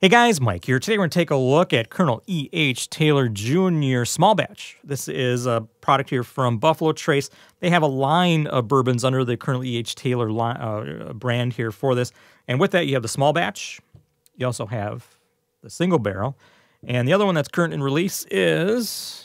Hey guys, Mike here. Today we're going to take a look at Colonel E.H. Taylor Jr. Small Batch. This is a product here from Buffalo Trace. They have a line of bourbons under the Colonel E.H. Taylor brand here for this. And with that, you have the small batch. You also have the single barrel. And the other one that's current in release is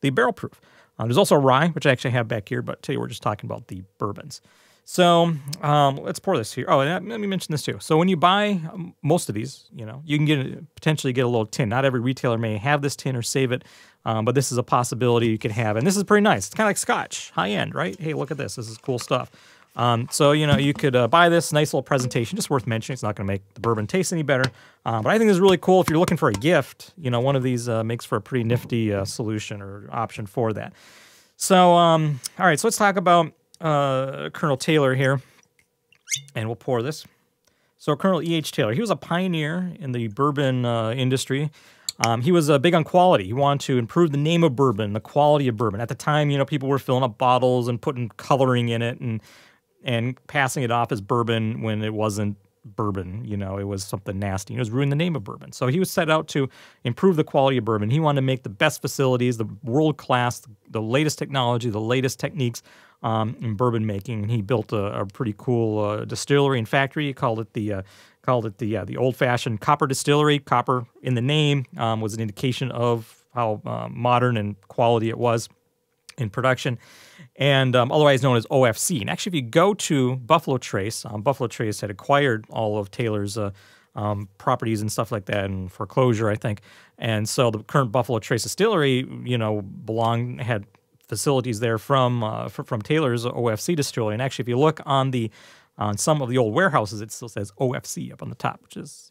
the barrel proof. There's also a rye, which I actually have back here, but today we're just talking about the bourbons. So let's pour this here. Oh, and let me mention this too. So when you buy most of these, you can potentially get a little tin. Not every retailer may have this tin or save it, but this is a possibility you could have. And this is pretty nice. It's kind of like Scotch, high end, right? Hey, look at this. This is cool stuff. So, you could buy this nice little presentation. Just worth mentioning. It's not going to make the bourbon taste any better. But I think this is really cool if you're looking for a gift. One of these makes for a pretty nifty solution or option for that. So, all right, so let's talk about Colonel Taylor here, and we'll pour this. So Colonel E.H. Taylor, he was a pioneer in the bourbon industry. He was big on quality. He wanted to improve the name of bourbon, the quality of bourbon. At the time, people were filling up bottles and putting coloring in it and passing it off as bourbon when it wasn't bourbon. It was something nasty. It was ruining the name of bourbon. So he was set out to improve the quality of bourbon. He wanted to make the best facilities, the world-class, the latest technology, the latest techniques in bourbon making. And he built a pretty cool distillery and factory. He called it the old-fashioned copper distillery. Copper in the name was an indication of how modern and quality it was in production, and otherwise known as OFC. And actually, if you go to Buffalo Trace, Buffalo Trace had acquired all of Taylor's properties and stuff like that in foreclosure, I think. And so the current Buffalo Trace Distillery, had facilities there from Taylor's OFC distillery. And actually, if you look on some of the old warehouses, it still says OFC up on the top, which is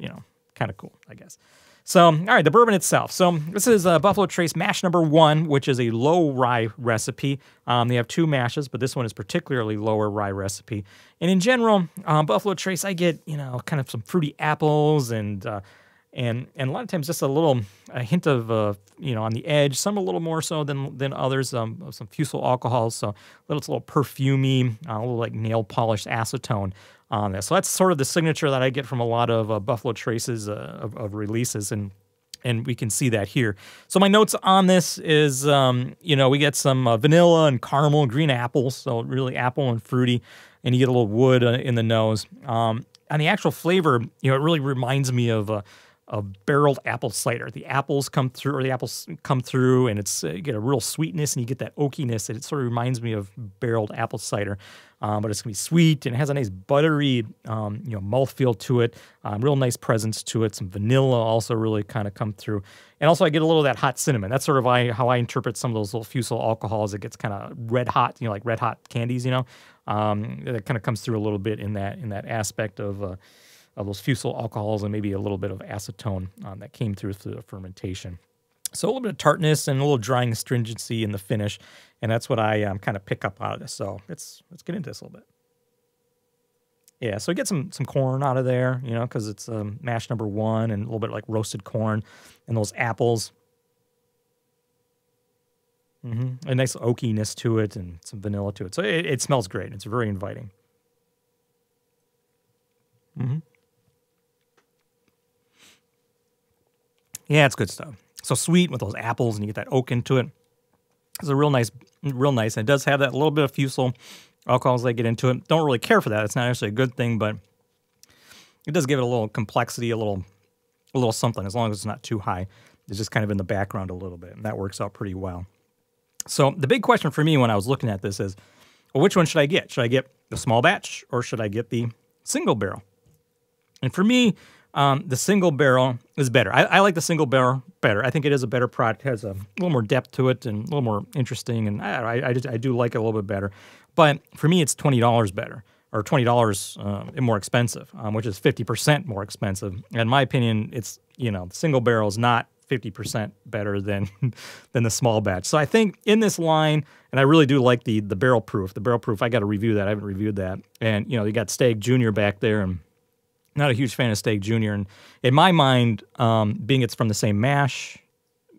kind of cool, I guess. So, all right, the bourbon itself. So this is Buffalo Trace Mash Number 1, which is a low rye recipe. They have 2 mashes, but this one is particularly lower rye recipe. And in general, Buffalo Trace, I get kind of some fruity apples and a lot of times just a hint of on the edge. Some a little more so than others. Some fusel alcohols, so it's a little perfumey, a little like nail polished acetone on this. So that's sort of the signature that I get from a lot of Buffalo Traces of releases, and we can see that here. So my notes on this is, we get some vanilla and caramel, green apples, so really apple and fruity, and you get a little wood in the nose. On the actual flavor, it really reminds me of a barreled apple cider. The apples come through, and you get a real sweetness, and you get that oakiness. It sort of reminds me of barreled apple cider, but it's gonna be sweet, and it has a nice buttery, mouthfeel to it. Real nice presence to it. Some vanilla also really kind of come through, and also I get a little of that hot cinnamon. That's sort of how I interpret some of those little fusel alcohols. It gets kind of red hot, like red hot candies. That kind of comes through a little bit in that aspect of those fusel alcohols, and maybe a little bit of acetone that came through the fermentation. So a little bit of tartness and a little drying astringency in the finish, and that's what I kind of pick up out of this. So let's get into this a little bit. Yeah, so you get some corn out of there, because it's mash number 1, and a little bit like roasted corn, and those apples. A nice oakiness to it, and some vanilla to it. So it smells great. It's very inviting. Yeah, it's good stuff. So sweet with those apples, and you get that oak into it. It's a real nice. And it does have that little bit of fusel alcohols that get into it. Don't really care for that. It's not actually a good thing, but it does give it a little complexity, a little something, as long as it's not too high. It's just kind of in the background a little bit, and that works out pretty well. So the big question for me when I was looking at this is, well, which one should I get? Should I get the small batch, or should I get the single barrel? And for me, the single barrel is better. I like the single barrel better. I think it is a better product. It has a little more depth to it and a little more interesting, and I do like it a little bit better. But for me, it's $20 better, or $20 more expensive, which is 50% more expensive. And in my opinion, it's the single barrel is not 50% better than the small batch. So I think in this line, and I really do like the barrel proof. The barrel proof, I got to review that. I haven't reviewed that. And you got Stagg Jr. back there, and not a huge fan of Stagg Jr. And in my mind, being it's from the same mash,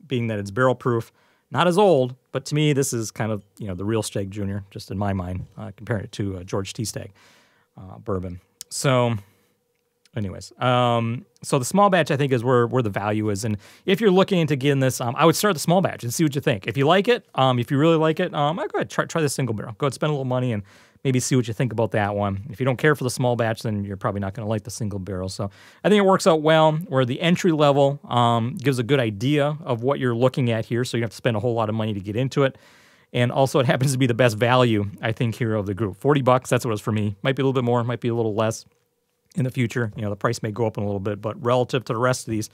being that it's barrel proof, not as old, but to me, this is kind of the real Stagg Jr. Just in my mind, comparing it to George T. Stagg bourbon. So, anyways, So the small batch, I think, is where the value is. And if you're looking into getting this, I would start the small batch and see what you think. If you like it, if you really like it, go ahead, try the single barrel. Go ahead, spend a little money and maybe see what you think about that one. If you don't care for the small batch, then you're probably not going to like the single barrel. So I think it works out well, where the entry level gives a good idea of what you're looking at here, so you don't have to spend a whole lot of money to get into it. And also, it happens to be the best value, I think, here of the group. $40, that's what it was for me. Might be a little bit more, might be a little less in the future. The price may go up in a little bit, but relative to the rest of these,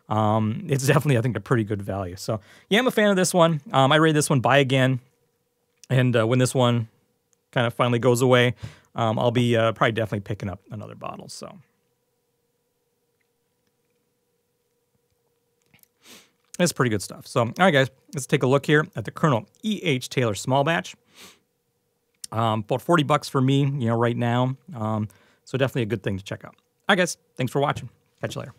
it's definitely, I think, a pretty good value. So, yeah, I'm a fan of this one. I rate this one buy again. And when this one kind of finally goes away, I'll be probably definitely picking up another bottle. So, it's pretty good stuff. So, all right, guys, let's take a look here at the Colonel E.H. Taylor Small Batch. About $40 for me, right now. So definitely a good thing to check out. All right, guys, thanks for watching. Catch you later.